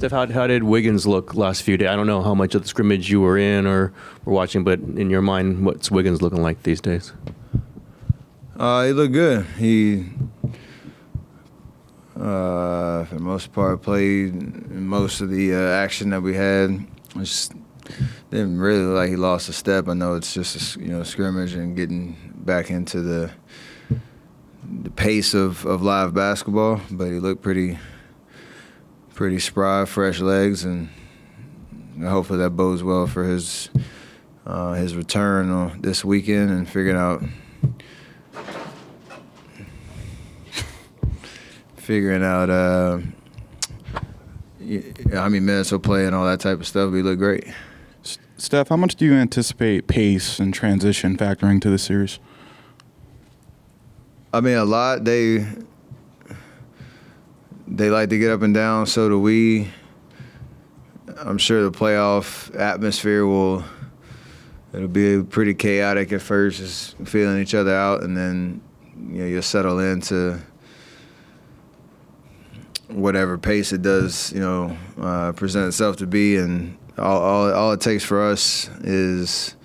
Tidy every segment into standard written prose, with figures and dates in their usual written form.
Steph, how did Wiggins look last few days? I don't know how much of the scrimmage you were in or were watching, but in your mind, what's Wiggins looking like these days? He looked good. He, for the most part, played most of the action that we had. Just didn't really look like he lost a step. I know it's just a scrimmage and getting back into the pace of live basketball, but he looked pretty spry, fresh legs, and hopefully that bodes well for his return this weekend and figuring out how many minutes he'll play and all that type of stuff. But he looked great. Steph, how much do you anticipate pace and transition factoring to the series? I mean, a lot. They like to get up and down, so do we. I'm sure the playoff atmosphere it'll be pretty chaotic at first, just feeling each other out, and then you'll settle into whatever pace it does, present itself to be. And all it takes for us is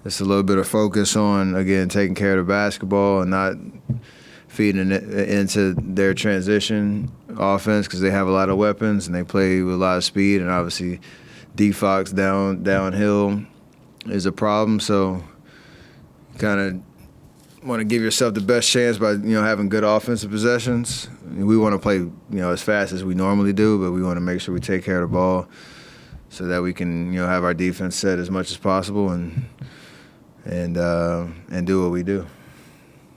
just a little bit of focus on, again, taking care of the basketball and not feeding it into their transition offense, because they have a lot of weapons and they play with a lot of speed, and obviously D-Fox downhill is a problem. So kind of want to give yourself the best chance by having good offensive possessions. We want to play as fast as we normally do, but we want to make sure we take care of the ball so that we can have our defense set as much as possible and do what we do.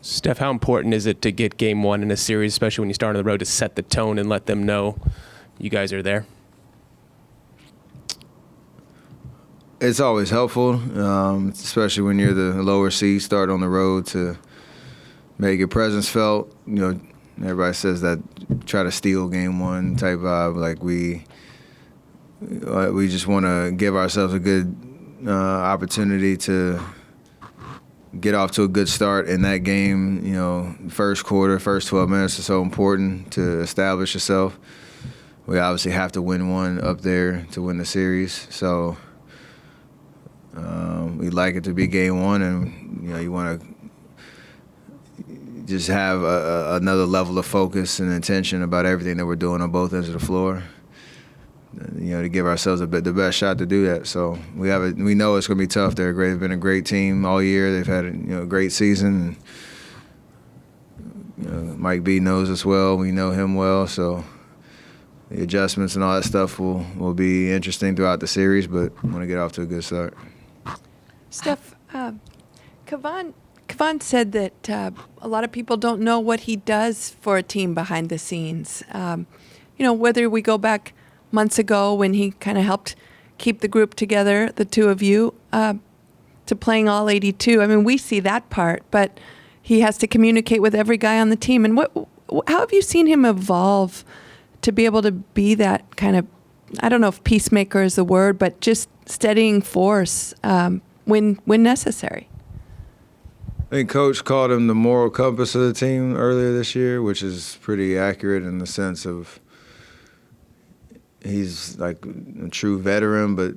Steph, how important is it to get game one in a series, especially when you start on the road, to set the tone and let them know you guys are there? It's always helpful, especially when you're the lower seed, start on the road, to make your presence felt. Everybody says that try to steal game one type vibe. Like we just want to give ourselves a good opportunity to get off to a good start in that game. First quarter, first 12 minutes are so important to establish yourself. We obviously have to win one up there to win the series. So we'd like it to be game one, and you want to just have another level of focus and intention about everything that we're doing on both ends of the floor. To give ourselves the best shot to do that. So we know it's going to be tough. They've been a great team all year. They've had a great season. Mike B knows us well. We know him well. So the adjustments and all that stuff will be interesting throughout the series, but I want to get off to a good start. Steph, Kevon said that a lot of people don't know what he does for a team behind the scenes. Whether we go back months ago when he kind of helped keep the group together, the two of you, to playing all 82. I mean, we see that part, but he has to communicate with every guy on the team. And how have you seen him evolve to be able to be that kind of, I don't know if peacemaker is the word, but just steadying force when necessary? I think Coach called him the moral compass of the team earlier this year, which is pretty accurate in the sense of he's like a true veteran, but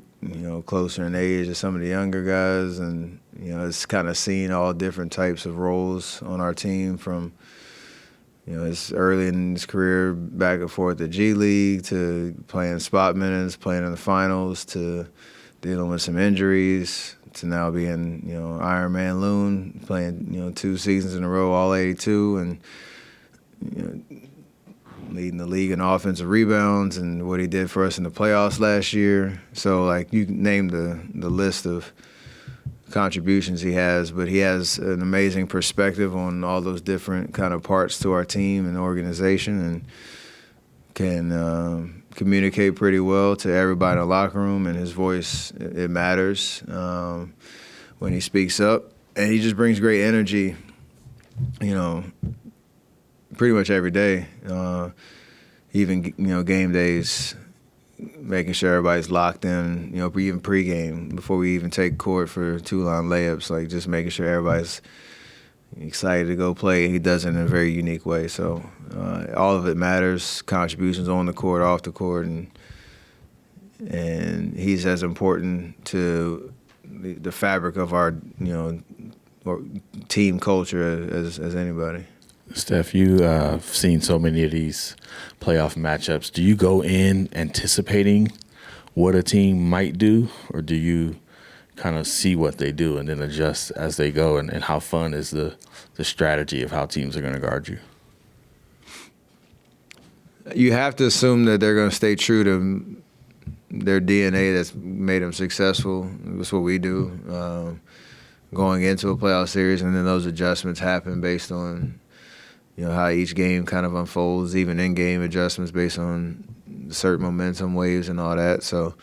closer in age to some of the younger guys, and it's kind of seen all different types of roles on our team, from his early in his career back and forth to G League, to playing spot minutes, playing in the finals, to dealing with some injuries, to now being Iron Man Loon, playing 2 seasons in a row, all 82, and leading the league in offensive rebounds, and what he did for us in the playoffs last year. So, like, you name the list of contributions he has, but he has an amazing perspective on all those different kind of parts to our team and organization, and can communicate pretty well to everybody in the locker room, and his voice, it matters when he speaks up. And he just brings great energy, pretty much every day, even game days, making sure everybody's locked in, even pregame, before we even take court for 2-line layups, like just making sure everybody's excited to go play. He does it in a very unique way. So all of it matters, contributions on the court, off the court, and and he's as important to the fabric of our or team culture as anybody. Steph, you've seen so many of these playoff matchups. Do you go in anticipating what a team might do, or do you kind of see what they do and then adjust as they go? And how fun is the strategy of how teams are going to guard you? You have to assume that they're going to stay true to their DNA that's made them successful. That's what we do going into a playoff series, and then those adjustments happen based on how each game kind of unfolds, even in-game adjustments based on certain momentum waves and all that. So,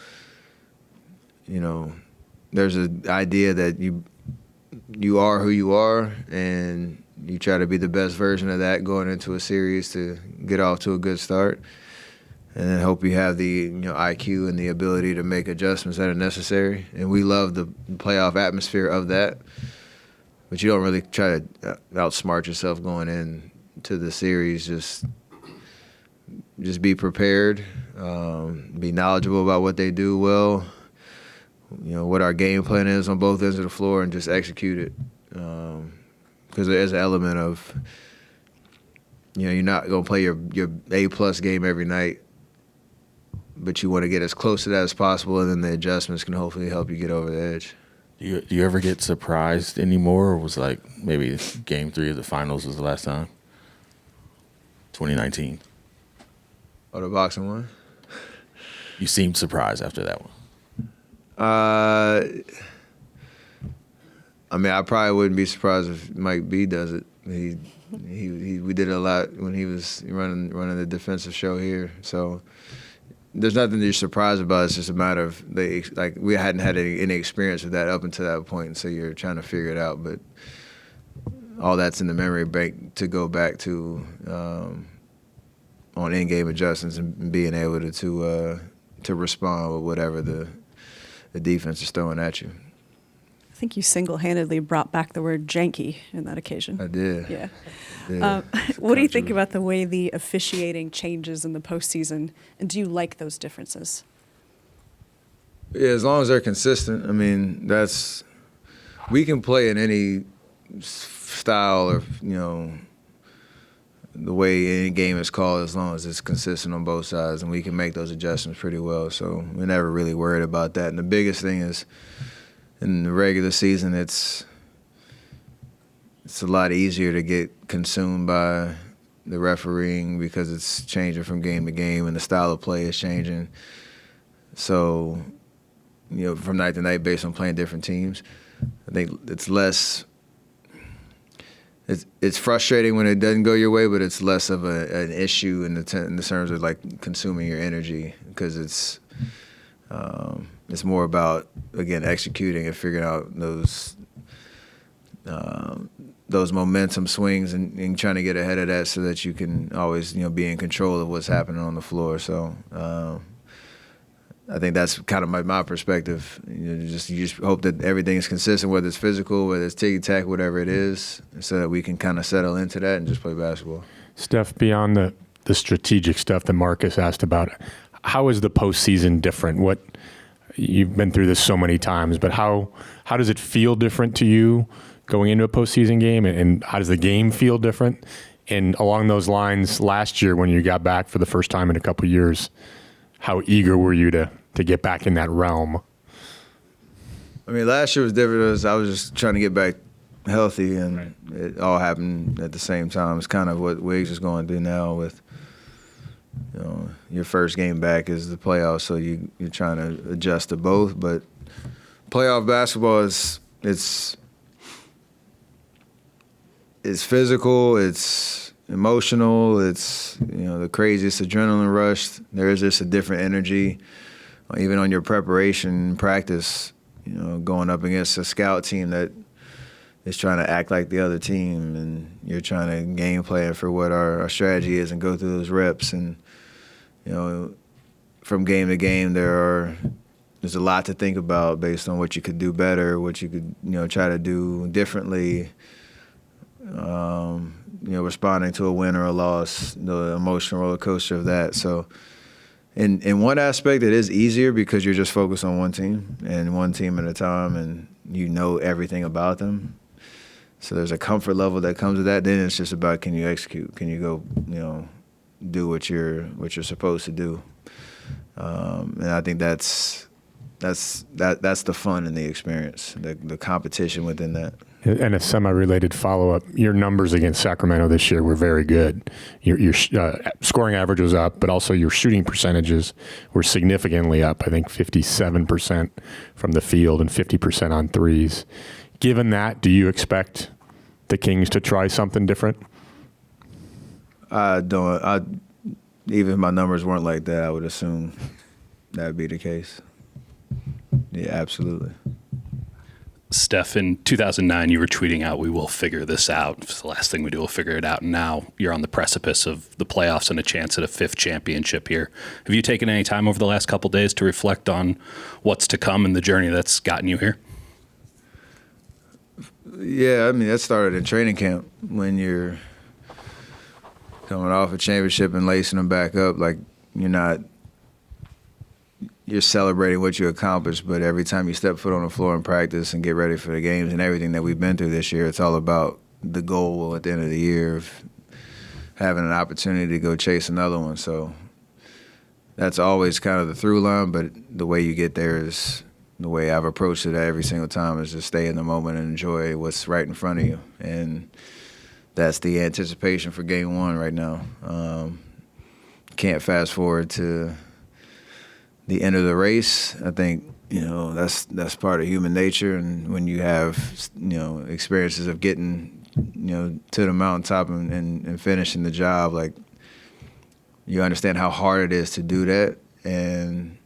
there's an idea that you are who you are, and you try to be the best version of that going into a series to get off to a good start, and then hope you have the IQ and the ability to make adjustments that are necessary. And we love the playoff atmosphere of that, but you don't really try to outsmart yourself going in to the series. Just be prepared, be knowledgeable about what they do well, what our game plan is on both ends of the floor, and just execute it. Because there's an element of, you're not going to play your A+ game every night, but you want to get as close to that as possible, and then the adjustments can hopefully help you get over the edge. Do you ever get surprised anymore, or was like maybe Game 3 of the finals was the last time? 2019. Oh, the boxing one? You seemed surprised after that one. I probably wouldn't be surprised if Mike B does it. We did it a lot when he was running the defensive show here. So there's nothing to be surprised about. It's just a matter of we hadn't had any experience with that up until that point, so you're trying to figure it out. But all that's in the memory bank to go back to on in-game adjustments and being able to respond with whatever the defense is throwing at you. I think you single-handedly brought back the word janky in that occasion. I did. Yeah. I did. What do you think about the way the officiating changes in the postseason, and do you like those differences? Yeah, as long as they're consistent. We can play in any style or the way any game is called, as long as it's consistent on both sides, and we can make those adjustments pretty well. So we're never really worried about that. And the biggest thing is, in the regular season, it's a lot easier to get consumed by the refereeing because it's changing from game to game and the style of play is changing. So, from night to night based on playing different teams, I think it's less. It's frustrating when it doesn't go your way, but it's less of an issue in the terms of like consuming your energy, because it's more about, again, executing and figuring out those momentum swings and trying to get ahead of that so that you can always be in control of what's happening on the floor. So I think that's kind of my perspective. You just hope that everything is consistent, whether it's physical, whether it's ticky-tack, whatever it is, so that we can kind of settle into that and just play basketball. Steph, beyond the strategic stuff that Marcus asked about, how is the postseason different? You've been through this so many times, but how does it feel different to you going into a postseason game, and how does the game feel different? And along those lines, last year when you got back for the first time in a couple of years, how eager were you to get back in that realm? Last year was different because I was just trying to get back healthy, and It all happened at the same time. It's kind of what Wiggs is going through now with, your first game back is the playoffs, so you're trying to adjust to both. But playoff basketball it's physical, it's emotional, it's the craziest adrenaline rush. There is just a different energy, even on your preparation practice. Going up against a scout team that is trying to act like the other team, and you're trying to game plan for what our strategy is and go through those reps. And from game to game, there's a lot to think about based on what you could do better, what you could try to do differently. Responding to a win or a loss, the emotional roller coaster of that. So in one aspect, it is easier because you're just focused on one team and one team at a time, and you know everything about them. So there's a comfort level that comes with that. Then it's just about, can you execute? Can you go, do what you're supposed to do? And I think that's the fun in the experience, the competition within that. And a semi-related follow-up, your numbers against Sacramento this year were very good. Your scoring average was up, but also your shooting percentages were significantly up. I think 57% from the field and 50% on threes. Given that, do you expect the Kings to try something different? I don't. Even if my numbers weren't like that, I would assume that would be the case. Yeah, absolutely. Steph, in 2009, you were tweeting out, "We will figure this out. It's the last thing we do, we'll figure it out." And now you're on the precipice of the playoffs and a chance at a 5th championship here. Have you taken any time over the last couple of days to reflect on what's to come and the journey that's gotten you here? Yeah, I mean, that started in training camp when you're coming off a championship and lacing them back up. Like, you're celebrating what you accomplished, but every time you step foot on the floor in practice and get ready for the games and everything that we've been through this year, it's all about the goal at the end of the year of having an opportunity to go chase another one. So that's always kind of the through line, but the way you get there is the way I've approached it every single time, is just stay in the moment and enjoy what's right in front of you. And that's the anticipation for game 1 right now. Can't fast forward to the end of the race. I think, that's part of human nature. And when you have, experiences of getting, to the mountaintop and finishing the job, like, you understand how hard it is to do that and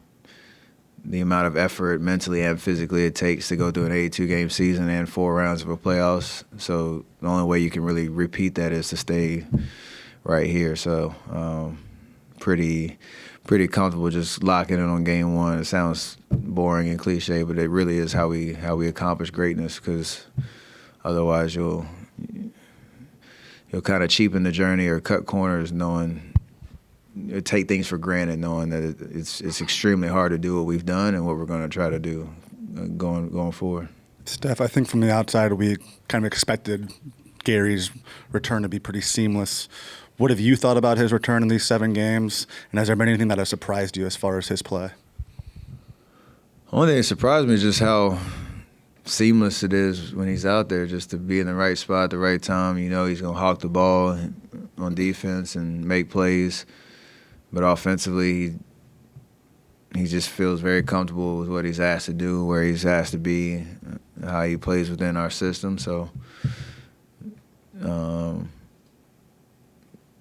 the amount of effort mentally and physically it takes to go through an 82-game season and 4 rounds of a playoffs. So the only way you can really repeat that is to stay right here. So pretty comfortable just locking in on game 1. It sounds boring and cliche, but it really is how we accomplish greatness, because otherwise you'll kind of cheapen the journey or cut corners, take things for granted, knowing that it's extremely hard to do what we've done and what we're going to try to do going forward. Steph, I think from the outside we kind of expected Gary's return to be pretty seamless. What have you thought about his return in these 7 games? And has there been anything that has surprised you as far as his play? The only thing that surprised me is just how seamless it is when he's out there, just to be in the right spot at the right time. He's going to hawk the ball on defense and make plays. But offensively, he just feels very comfortable with what he's asked to do, where he's asked to be, how he plays within our system. So,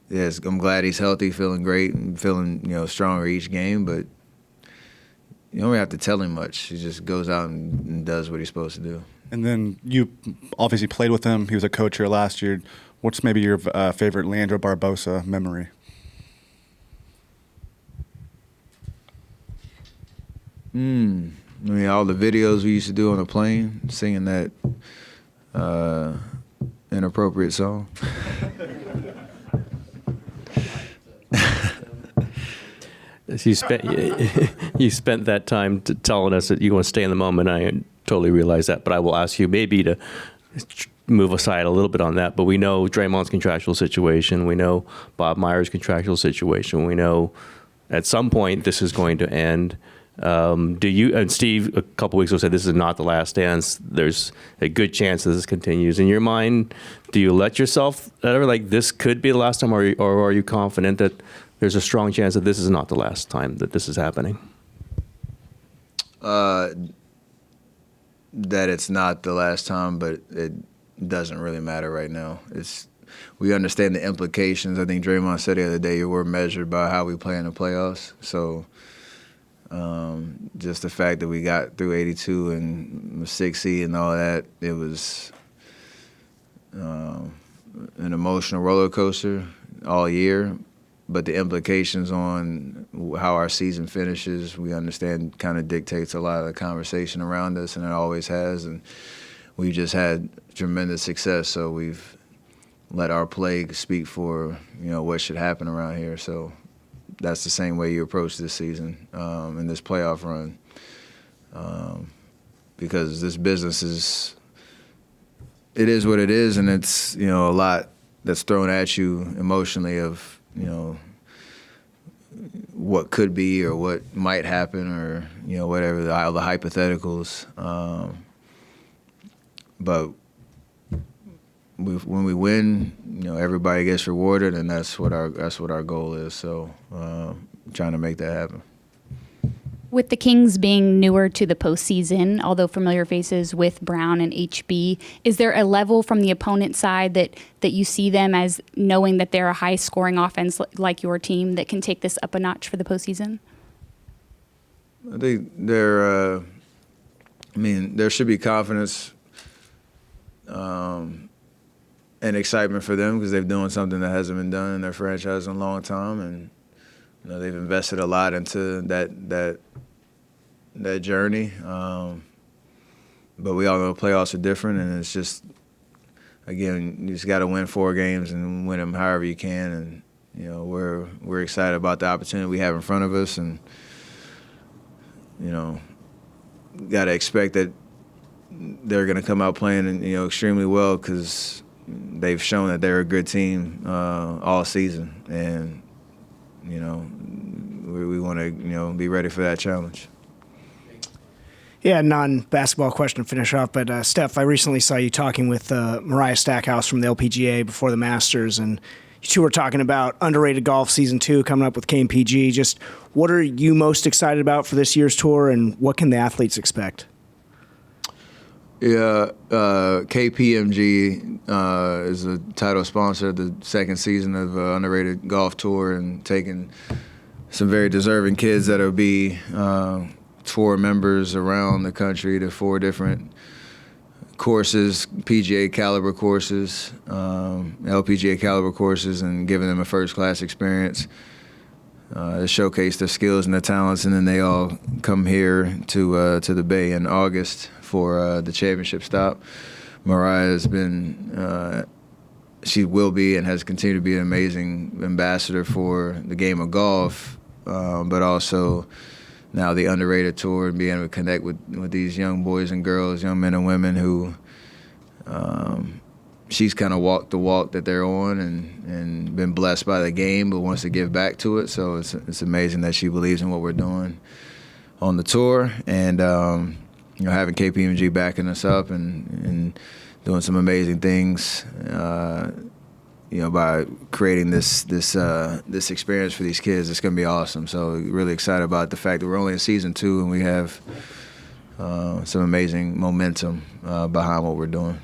yes, I'm glad he's healthy, feeling great, and feeling stronger each game. But you don't have to tell him much. He just goes out and does what he's supposed to do. And then you obviously played with him. He was a coach here last year. What's maybe your favorite Leandro Barbosa memory? All the videos we used to do on the plane, singing that inappropriate song. You spent that time telling us that you want to stay in the moment. I totally realize that, but I will ask you maybe to move aside a little bit on that. But we know Draymond's contractual situation. We know Bob Myers' contractual situation. We know at some point this is going to end. Do you, and Steve a couple weeks ago said this is not the last dance. There's a good chance that this continues. In your mind, do you let yourself ever like this could be the last time, or are you confident that there's a strong chance that this is not the last time that this is happening? That it's not the last time, but it doesn't really matter right now. We understand the implications. I think Draymond said the other day, we're measured by how we play in the playoffs. So just the fact that we got through 82 and 6 seed and all that, it was an emotional roller coaster all year. But the implications on how our season finishes, we understand, kind of dictates a lot of the conversation around us, and it always has. And we've just had tremendous success, so we've let our play speak for what should happen around here. So that's the same way you approach this season and this playoff run, because this business is what it is, and it's a lot that's thrown at you emotionally of what could be or what might happen or whatever all the hypotheticals, but when we win, everybody gets rewarded, and that's what our goal is. So, trying to make that happen. With the Kings being newer to the postseason, although familiar faces with Brown and HB, is there a level from the opponent side that you see them as, knowing that they're a high-scoring offense like your team, that can take this up a notch for the postseason? I think there should be confidence and excitement for them because they're doing something that hasn't been done in their franchise in a long time, and they've invested a lot into that journey. But we all know playoffs are different, and it's just, again, you just got to win 4 games and win them however you can. And we're excited about the opportunity we have in front of us, and got to expect that they're going to come out playing extremely well because they've shown that they're a good team all season, and we want to be ready for that challenge. Yeah, non-basketball question to finish off, but Steph, I recently saw you talking with Mariah Stackhouse from the LPGA before the Masters, and you two were talking about underrated golf season 2 coming up with KPMG. Just what are you most excited about for this year's tour, and what can the athletes expect? Yeah, KPMG is a title sponsor of the second season of Underrated Golf Tour, and taking some very deserving kids that'll be tour members around the country to 4 different courses, PGA caliber courses, LPGA caliber courses, and giving them a first-class experience to showcase their skills and their talents, and then they all come here to the Bay in August for the championship stop. Mariah has been, she will be and has continued to be an amazing ambassador for the game of golf, but also now the Underrated Tour, and being able to connect with these young boys and girls, young men and women who she's kind of walked the walk that they're on and been blessed by the game, but wants to give back to it. So it's amazing that she believes in what we're doing on the tour, and having KPMG backing us up and doing some amazing things, by creating this experience for these kids. It's going to be awesome. So really excited about the fact that we're only in season 2 and we have some amazing momentum behind what we're doing.